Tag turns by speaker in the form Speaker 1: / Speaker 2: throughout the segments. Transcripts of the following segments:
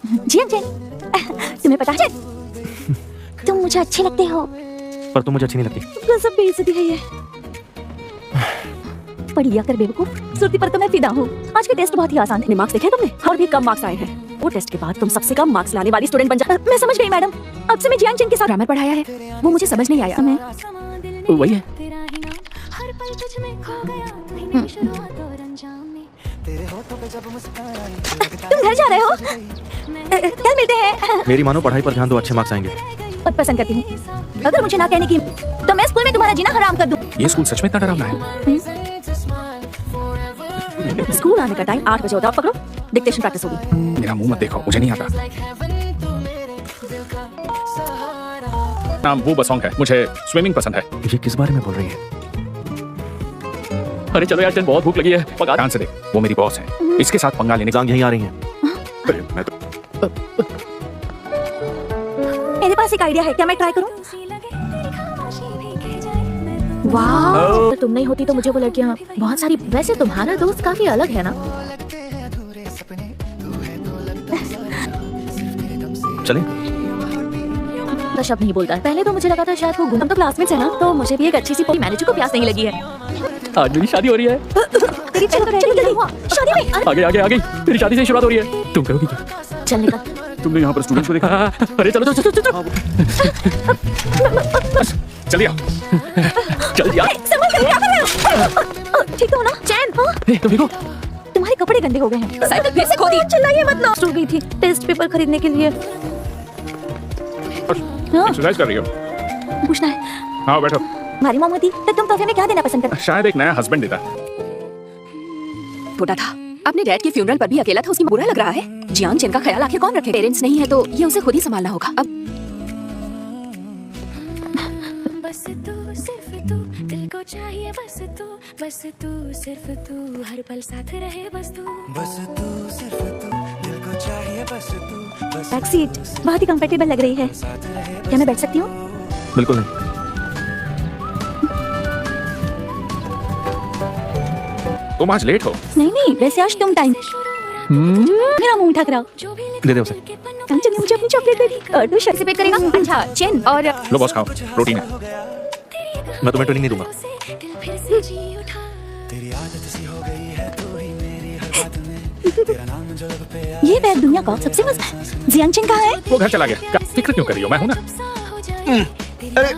Speaker 1: जी अंजन, तुम्हें पता है तुम मुझे अच्छे लगते हो।
Speaker 2: पर तुम मुझे अच्छी नहीं लगती।
Speaker 1: गजब बेइज्जती है ये। पढ़ लिया कर बेवकूफ, सुरती पर तो मैं फिदा हूँ। आज के टेस्ट बहुत ही आसान थे। मार्क्स देखे तुमने? और भी कम मार्क्स आए हैं। वो टेस्ट के बाद तुम सबसे कम मार्क्स लाने वाली स्टूडेंट बन जा। मैं समझ गई मैडम। अब से मैं जियांग चेन के साथ ग्रामर पढ़ाया है, वो मुझे समझ नहीं आया। मैं
Speaker 2: वही है।
Speaker 1: तुम घर जा रहे हो? कल मिलते हैं।
Speaker 2: मेरी मानो पढ़ाई पर ध्यान दो, अच्छे मार्क्स आएंगे।
Speaker 1: बहुत पसंद करती हूँ। अगर मुझे ना कहने की तो मैं स्कूल में तुम्हारा जीना हराम कर दूँ।
Speaker 2: ये स्कूल सच में इतना डरावना है?
Speaker 1: स्कूल आने का टाइम 8 बजे होता है। पकड़ो, डिक्टेशन प्रैक्टिस होगी।
Speaker 2: मेरा मुंह मत देखो, मुझे नहीं आता। नाम वो बसोंग है, मुझे स्विमिंग पसंद है। ये किस बारे में बोल रही है? अरे चलो यार, चल बहुत भूख लगी है। पका ध्यान से देख, वो मेरी बॉस है। इसके साथ पंगा लेने जांग यहीं आ रही है। मैं तो
Speaker 1: मेरे पास एक आइडिया है, क्या मैं ट्राई करूं? वाह, तुम नहीं होती तो मुझे वो लड़कियां बहुत सारी। वैसे तुम्हारा दोस्त काफी अलग है ना?
Speaker 2: चले?
Speaker 1: तो शब्द नहीं बोलता। पहले तो मुझे लगा था शायद वो हम तो क्लासमेट्स है ना, तो मुझे भी एक अच्छी सी मैनेजर को प्यास नहीं लगी है।
Speaker 2: आज मेरी शादी हो रही है।
Speaker 1: तेरी चलो जल्दी हुआ शादी में।
Speaker 2: आगे आगे आगे, तेरी शादी से शुरुआत हो रही है। तुम करोगी क्या?
Speaker 1: चल निकल।
Speaker 2: तुमने यहाँ पर स्टूडेंट्स को देखा? अरे चलो चलो चलो चलो। चल यार, चल यार।
Speaker 1: ठीक हो ना? चैन।
Speaker 2: तुम देखो,
Speaker 1: तुम्हारे कपड़े गंदे हो गए हैं। साइकिल फिर से खो दी। चिल्लाइए मत ना। स्टूल गई थी टेस्ट पेपर खरीदने के लिए।
Speaker 2: एक्सरसाइज कर रही हो?
Speaker 1: पूछना है।
Speaker 2: हाँ बैठो।
Speaker 1: हमारी मॉम होती तो तुम तोहफे में क्या देना पसंद करते?
Speaker 2: शायद एक नया हस्बैंड देता।
Speaker 3: छोटा था, अपने डैड के फ्यूनरल पर भी अकेला था। उसकी बुरा लग रहा है। जियांग चेन का ख्याल आखिर कौन रखे? पेरेंट्स नहीं है तो ये उसे खुद ही संभालना होगा। अब
Speaker 4: बस तू, सिर्फ तू, दिल को चाहिए बस तू सिर्फ तू, हर पल साथ रहे बस तू।
Speaker 5: बस तू, सिर्फ तू, दिल को चाहिए बस तू।
Speaker 1: बैक सीट बहुत ही कंफर्टेबल लग रही है। क्या मैं बैठ सकती हूँ?
Speaker 2: बिल्कुल नहीं। तुम आज लेट हो।
Speaker 1: नहीं, वैसे आज तुम टाइम। मेरा मुंह उठा कराओ।
Speaker 2: दे दे उसे।
Speaker 1: अंजन ने मुझे अपनी चॉकलेट दे दी और तू पार्टिसिपेट करेगा? अच्छा चेन और
Speaker 2: लो बॉस, खाओ, प्रोटीन है। मैं तुम्हें ट्रेनिंग नहीं दूंगा।
Speaker 5: तेरी आदत सी हो गई है, तू ही मेरी हर बात में। तेरा नाम जो लब पे आ
Speaker 1: ये बैग दुनिया का सबसे मस्त जियांग चेन कहाँ है?
Speaker 2: वो घर चला गया। फिक्र क्यों कर रही हो? मैं हूं ना। अरे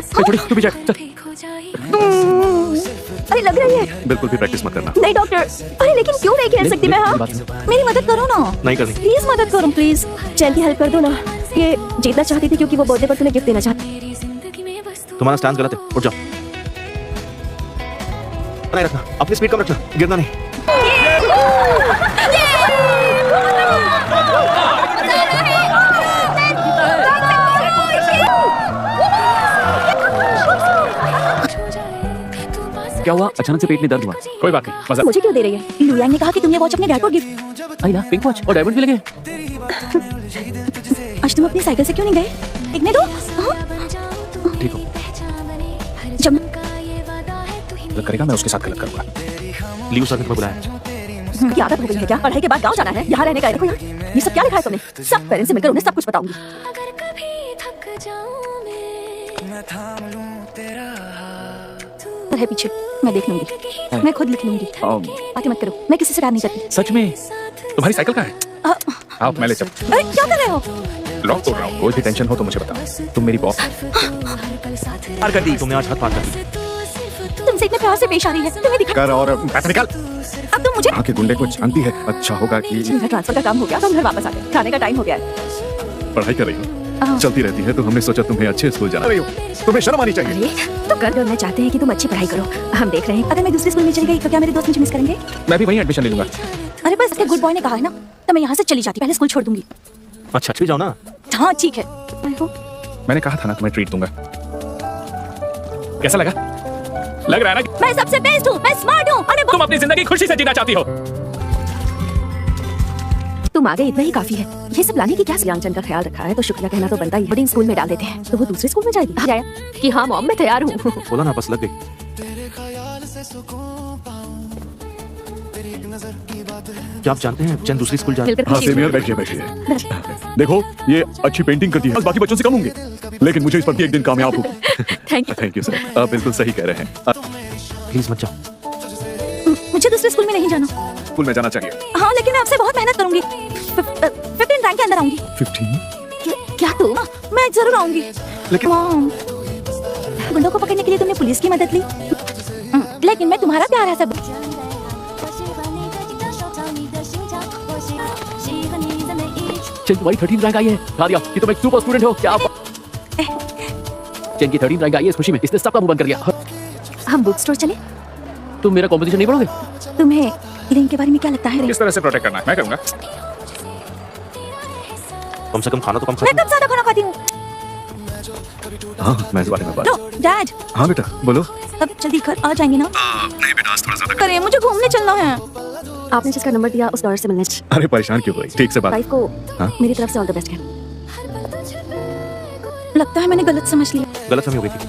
Speaker 2: छोड़ी, तू भी जा, चल।
Speaker 1: अरे लग रही है।
Speaker 2: बिल्कुल भी प्रैक्टिस मत करना।
Speaker 1: नहीं डॉक्टर। अरे लेकिन क्यों नहीं खेल सकती मैं? हाँ मेरी मदद करो ना।
Speaker 2: नहीं करनी।
Speaker 1: प्लीज मदद करो प्लीज। चल की हेल्प कर दो ना। ये जीतना चाहती थी क्योंकि वो बर्थडे पर तुम्हें गिफ्ट देना चाहती।
Speaker 2: तुम्हारा स्टैंड गलत है, उठ जाओ। नहीं रखना, अपनी स्पीड कम रखना, गिरना नहीं। क्या हुआ? अचानक से पेट में दर्द हुआ? कोई बात नहीं, मजा।
Speaker 1: मुझे क्यों दे रही है? लुयांग ने कहा कि तुम ये वॉच अपने डैड को गिफ्ट।
Speaker 2: आई ना, पिंक वॉच और डायमंड भी लगे।
Speaker 1: आज तुम अपनी साइकिल से क्यों नहीं गए? देखने दो।
Speaker 2: ठीक हो?
Speaker 1: जब
Speaker 2: गलत करेगा मैं उसके साथ गलत करूंगा। लीव सर ने तुम्हें बुलाया।
Speaker 1: की आदत हो गई है क्या? पढ़ाई के बाद गांव जाना है, यहाँ रहने का है। देखो यार, ये सब क्या लिखा है तुमने? सब पेरेंट्स से मिलकर उन्हें सब कुछ बताऊंगी।
Speaker 4: अगर कभी थक जाऊं
Speaker 5: मैं थाम लूं तेरा
Speaker 1: है पीछे, मैं देख लूंगी, मैं खुद लिख लूंगी। बातें मत करो, मैं किसी से प्यार नहीं करती।
Speaker 2: सच में? तुम्हारी साइकिल कहाँ है? आओ मैं ले चल।
Speaker 1: अरे क्या कर रहे हो?
Speaker 2: लॉक तोड़ रहा हूँ। कोई भी टेंशन हो तो मुझे बताओ। तुम मेरी बॉस। पार कर दी तुमने आज, हाथ पार कर दी।
Speaker 1: तुमसे इतने प्यार से पेश आ रही है, तुम्हें दिखा।
Speaker 2: कर और पैसा निकाल।
Speaker 1: अब तुम मुझे
Speaker 2: आके गुंडे को जानती है। अच्छा होगा कि
Speaker 1: मेरा ट्रांसफर का काम हो गया, तुम घर वापस आ गए। खाने का टाइम हो गया है।
Speaker 2: पढ़ाई कर रही हो, चलती रहती है तो हमने सोचा तुम्हें अच्छे स्कूल जाना। तुम्हें शर्म आनी चाहिए।
Speaker 1: अरे तो कर दो, मैं चाहते हैं कि तुम अच्छी पढ़ाई करो। हम देख रहे हैं, अगर मैं दूसरे स्कूल में चली गई तो क्या मेरे दोस्त मुझे मिस करेंगे?
Speaker 2: मैं भी वहीं एडमिशन ले लूंगा।
Speaker 1: अरे बस गुड बॉय ने कहा है ना, तो मैं यहाँ से चली जाती, पहले स्कूल छोड़ दूंगी।
Speaker 2: अच्छा भी जाओ ना।
Speaker 1: हाँ ठीक है।
Speaker 2: मैंने कहा था ना तुम्हें ट्रीट दूंगा। कैसा लगा? लग रहा है ना
Speaker 1: मैं सबसे बेस्ट हूँ, मैं स्मार्ट हूँ और
Speaker 2: तुम अपनी जिंदगी खुशी से जीना चाहती हो।
Speaker 1: तुम आगे इतना ही काफी है। ये सब लाने की क्या? जियांग चेन का ख्याल रखा है तो शुक्रिया कहना तो बनता ही। बोर्डिंग स्कूल में डाल देते हैं तो वो दूसरे स्कूल में जाएगी। जाया कि हाँ मॉम मैं तैयार हूँ।
Speaker 2: बोला ना, बस लग गई।
Speaker 5: तेरे ख्याल से सुकून पाऊं, तेरी
Speaker 6: क्या आप जानते हैं चंद दूसरी स्कूल जा
Speaker 1: मिलकर
Speaker 2: हाँ
Speaker 1: खुशी
Speaker 2: सेम
Speaker 1: हुई।
Speaker 2: ईयर, बैठिए बैठिए। देखो ये अच्छी पेंटिंग करती है, बस बाकी बच्चों से कम होंगे, लेकिन मुझे इस पर भी एक दिन कामयाब हो।
Speaker 1: Thank you.
Speaker 2: Thank you sir, आप बिल्कुल सही कह रहे हैं।
Speaker 6: प्लीज मत जाओ।
Speaker 1: मुझे दूसरे स्कूल में नहीं जाना।
Speaker 2: स्कूल में जाना चाहिए।
Speaker 1: हाँ लेकिन मैं आपसे बहुत मेहनत करूंगी। 15 रैंक के अंदर आऊंगी।
Speaker 2: 15?
Speaker 1: क्या तू? मैं जरूर आऊंगी।
Speaker 2: लेकिन
Speaker 1: गुंडों को पकड़ने के लिए तुमने पुलिस की मदद ली, लेकिन मैं तुम्हारा प्यारा सब।
Speaker 6: चेन तुम्हारी 13 रैंक आई है। नादिया, कि तुम एक सुपर स्टूडेंट हो। क्या आप चेन की 13 रैंक आई है इस खुशी में इसने सबका मुंह बंद कर दिया।
Speaker 1: हम बुक स्टोर चले?
Speaker 6: तुम मेरा कंपटीशन नहीं पढ़ोगे?
Speaker 1: तुम्हें लिंक के बारे में क्या लगता है?
Speaker 2: किस तरह से प्रोटेक्ट करना है मैं करूंगा।
Speaker 6: कम से कम खाना तो कम
Speaker 1: मैं कब ज्यादा खाना खाती हूँ?
Speaker 2: हाँ मैं इस बारे में बात।
Speaker 1: डैड,
Speaker 2: हाँ बेटा बोलो।
Speaker 1: अब जल्दी घर आ जाएंगे ना?
Speaker 2: नहीं बेटा आज थोड़ा ज्यादा।
Speaker 1: अरे मुझे घूमने चलना है। आपने जिसका नंबर दिया उस लॉयर से मिलने।
Speaker 2: अरे परेशान क्यों हो रही? ठीक से बात।
Speaker 1: वाइफ को
Speaker 2: हाँ?
Speaker 1: मेरी तरफ से ऑल द बेस्ट है। लगता है मैंने गलत समझ लिया।
Speaker 6: गलत हो गई थी।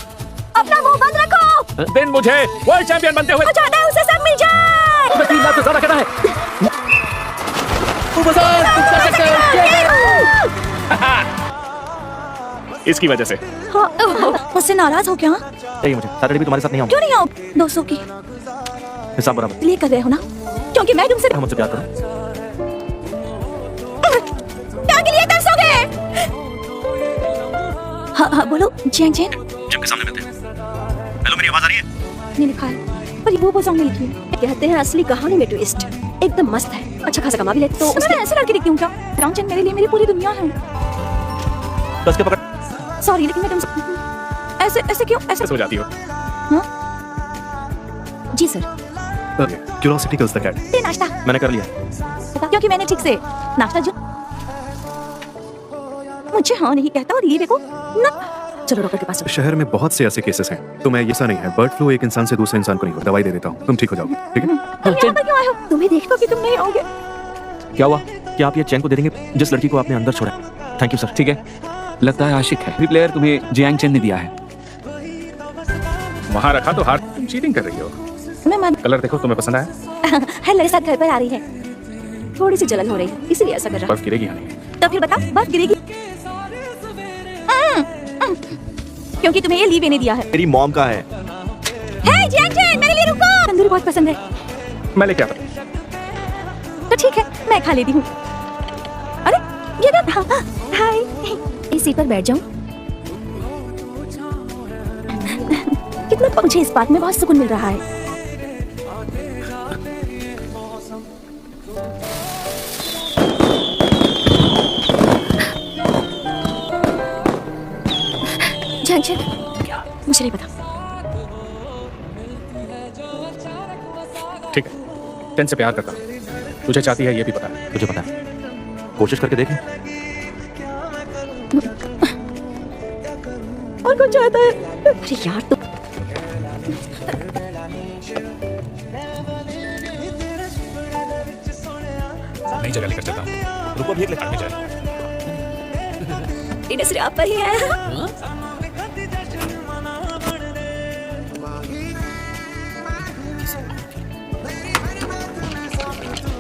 Speaker 1: अपना मुंह बंद रखो।
Speaker 2: दिन मुझे वर्ल्ड चैंपियन बनते हुए
Speaker 1: चाहता है उसे सब मिल जाए।
Speaker 6: तुम्हें 3 लाख से ज्यादा करना है। तुम कर सकते हो।
Speaker 2: इसकी वजह से।
Speaker 1: हाँ, मुझसे नाराज हो क्या?
Speaker 6: चाहिए मुझे। सैटरडे भी तुम्हारे साथ नहीं आऊंगा।
Speaker 1: क्यों नहीं आओ? 200 की
Speaker 6: हिसाब बराबर।
Speaker 1: लिए कर रहे हो ना? क्योंकि मैं तुमसे
Speaker 6: हम मुझसे प्यार करो।
Speaker 1: क्या के लिए तरसोगे? हाँ हाँ बोलो। जैन जैन
Speaker 6: जिम के सामने मिलते हैं। हेलो मेरी आवाज आ रही है?
Speaker 1: ने लिखा है पर ये वो सॉन्ग नहीं लिखी है। कहते हैं असली कहानी में ट्विस्ट एकदम मस्त है। अच्छा खासा कमा भी लेते तो मैं ऐसे लड़की दिखती हूँ क्या? रामचंद मेरे लिए मेरी पूरी दुनिया है।
Speaker 6: कस के पकड़।
Speaker 1: सॉरी लेकिन मैं तुमसे ऐसे ऐसे क्यों ऐसे
Speaker 2: हो जाती हो।
Speaker 1: हाँ? जी sir.
Speaker 2: Curiosity kills the cat.
Speaker 1: ये नाश्ता
Speaker 6: मैंने कर लिया।
Speaker 1: क्योंकि मैंने ठीक से नाश्ता जो मुझे हाँ नहीं कहता और ये देखो ना। चलो डॉक्टर के पास चलो।
Speaker 2: शहर में बहुत से ऐसे केसेस हैं, तो मैं ऐसा नहीं है बर्ड फ्लू एक इंसान से दूसरे इंसान को नहीं हो। दवाई दे देता हूँ, तुम ठीक हो जाओगे। ठीक है?
Speaker 1: तुम यहाँ पर क्यों आए हो? तुम्हें देखो कि तुम नहीं आओगे।
Speaker 6: क्या हुआ? क्या आप ये चैन को दे देंगे जिस लड़की को आपने अंदर छोड़ा? Thank you sir.
Speaker 7: ठीक है, लगता है आशिक है। प्लेयर तुम्हें जियांग चेन ने दिया है।
Speaker 2: वहाँ रखा तो हार। तुम चीटिंग कर रही हो।
Speaker 1: मैं मान
Speaker 2: कलर देखो तुम्हें पसंद आया?
Speaker 1: है मेरे साथ घर पर आ रही है। थोड़ी सी जलन हो रही है इसलिए ऐसा कर रहा
Speaker 2: बर्फ गिरेगी यहाँ नहीं।
Speaker 1: है। तो फिर बताओ बर्फ गिरेगी? क्योंकि तुम्हें ये लीव ने दिया है।
Speaker 6: मेरी मॉम का है।
Speaker 1: हे जियांग चेन मेरे लिए रुको। तंदूरी बहुत पसंद है।
Speaker 2: मैं लेके आता।
Speaker 1: तो ठीक है मैं खा लेती हूँ। अरे ये ना हाय इस सीट पर बैठ जाऊं। कितना मुझे इस बात में बहुत सुकून मिल रहा है। जंक्शन क्या? मुझे नहीं पता।
Speaker 2: ठीक है, टेन से प्यार करता हूँ। तुझे चाहती है ये भी पता है।
Speaker 6: तुझे पता है। कोशिश करके देख।
Speaker 1: और कौन चाहता है? अरे यार तो
Speaker 2: नई जगह लेकर चलता हूँ।
Speaker 6: रुको अभी एक लेकर
Speaker 2: जाए।
Speaker 1: इंडस्ट्री आप पर ही है।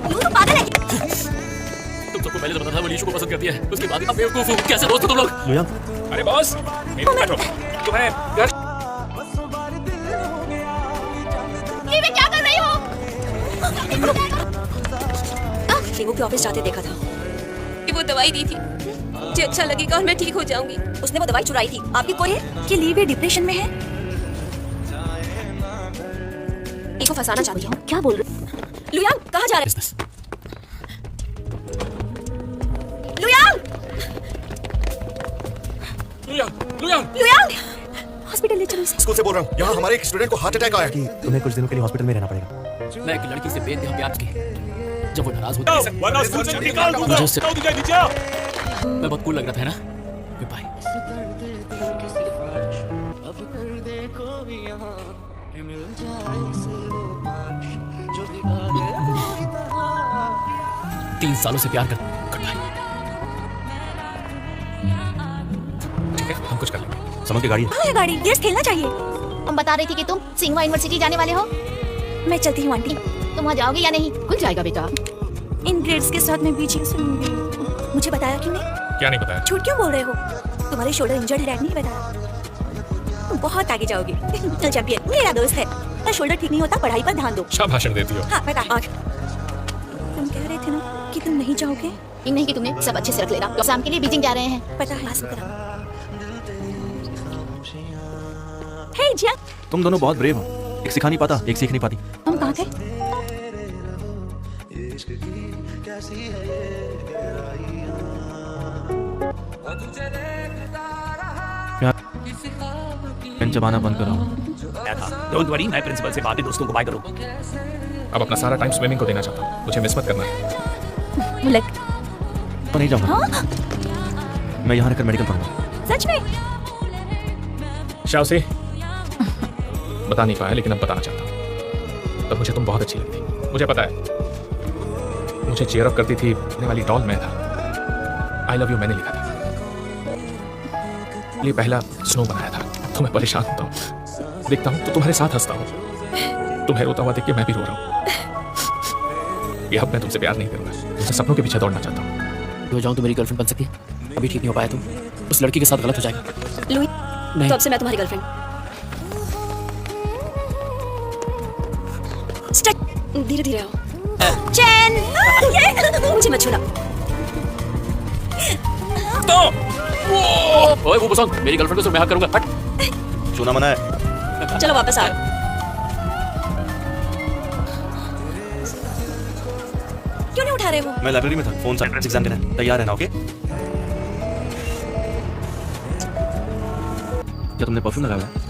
Speaker 1: तो पागल है क्या?
Speaker 6: तुम सबको पहले तो पता था वो लीशु को पसंद करती है। उसके बाद अब बेवकूफ हो। कैसे दोस्त हो तुम लोग?
Speaker 2: अरे बॉस, तुम्हें घर
Speaker 1: ये मैं क्या कर रही हूँ? लीमू के ऑफिस जाते देखा था।
Speaker 3: वो दवाई दी थी मुझे अच्छा लगेगा और मैं ठीक हो जाऊंगी।
Speaker 1: उसने वो दवाई चुराई थी। आपकी कोई है कि लीव डिप्रेशन में है?
Speaker 3: इसको फंसाना चाहती हूँ।
Speaker 1: क्या बोल रहे? लुयांग कहाँ जा रहे? लुयांग! लुयांग! हॉस्पिटल ले चलो इसे।
Speaker 8: स्कूल से बोल रहा हूँ, यहाँ हमारे एक स्टूडेंट को हार्ट अटैक आया।
Speaker 6: तुम्हें कुछ दिनों के लिए हॉस्पिटल में रहना पड़ेगा।
Speaker 7: मैं एक लड़की से बेइंतहा प्यार की। जब वो नाराज होती है
Speaker 6: मुझे उससे
Speaker 7: मैं बहुत कूल लग रहा था ना। बाय। तीन सालों से प्यार कर गुड बाय।
Speaker 2: ठीक है, हम कुछ कर लेंगे।
Speaker 6: समझ की गाड़ी है।
Speaker 1: कहाँ है गाड़ी? गेट्स खेलना चाहिए।
Speaker 4: तुम बता रही थी कि तुम सिंघवा यूनिवर्सिटी जाने वाले हो।
Speaker 1: मैं चलती हूँ आंटी।
Speaker 3: तुम वहाँ जाओगे या नहीं? खुल जाएगा बेटा।
Speaker 1: इन ग्रेड्स के साथ मैं बीचिंग सुनूंगी। मुझे बताया क्यों नहीं?
Speaker 2: क्या नहीं बताया?
Speaker 1: झूठ क्यों बोल रहे हो? तुम्हारे शोल्डर इंजर्ड है, नहीं बताया? तुम बहुत आगे जाओगे। चल चैंपियन, मेरा दोस्त है। अगर शोल्डर ठीक नहीं होता, पढ़ाई पर ध्यान दो।
Speaker 2: क्या भाषण देती हो?
Speaker 1: हाँ पता। और तुम कह रहे थे ना कि तुम नहीं जाओगे?
Speaker 3: नहीं कि तुमने सब अच्छे से रख लेना। एग्जाम के लिए बीजिंग जा रहे हैं।
Speaker 1: पता है। पास करो। हे जिया,
Speaker 9: तुम दोनों बहुत ब्रेव हो। एक सिखा नहीं पाता, एक सीख नहीं पाती।
Speaker 1: हम कहाँ थे?
Speaker 9: पेन चबाना बंद करो।
Speaker 7: डोंट वरी, मैं प्रिंसिपल से बातें दोस्तों को बाय करूँ।
Speaker 2: अब अपना सारा टाइम स्विमिंग को देना चाहता हूँ। मुझे मिस मत करना है।
Speaker 1: बुलेट।
Speaker 9: तो नहीं जाऊंगा।
Speaker 1: हाँ?
Speaker 9: मैं यहाँ रहकर मेडिकल पढ़ूंगा।
Speaker 1: सच में?
Speaker 2: शाओसी, बता नहीं पाया लेकिन अब बताना चाहता हूँ। तब मुझे तुम बहुत अच्छी लगती। मुझे पता है। मुझे चीयर अप करती थी अपने वाली डॉल मैं था। आई लव यू मैंने लिखा था। ये पहला स्नो बनाया था। तो मैं परेशान होता हूँ, देखता हूँ तो तुम्हारे साथ हंसता हूँ। तुम्हें रोता हुआ देख के मैं भी रो रहा हूँ। ये अब मैं तुमसे प्यार नहीं करूंगा। तुमसे सपनों के पीछे दौड़ना चाहता हूँ।
Speaker 7: हो जाऊँ तो मेरी गर्लफ्रेंड बन सकती है। अभी ठीक नहीं हो पाया तुम, उस लड़की के साथ गलत हो जाएगा।
Speaker 1: लुई,
Speaker 7: नहीं।
Speaker 1: तो अब से मैं तुम्हारी गर्लफ्रेंड। स्टार्ट। धीरे धीरे आओ। चैन। ये मुझे मत छूना।
Speaker 7: ओए वो पसंद, मेरी गर्लफ्रेंड को सिर्फ मैं हक करूंगा। हट।
Speaker 9: छूना मना है।
Speaker 1: चलो वापस आओ। क्यों नहीं उठा रहे हो?
Speaker 9: मैं लाइब्रेरी में था, फोन से एंट्रेंस एग्जाम देना है। तैयार रहना, ओके? क्या तुमने परफ्यूम लगाया?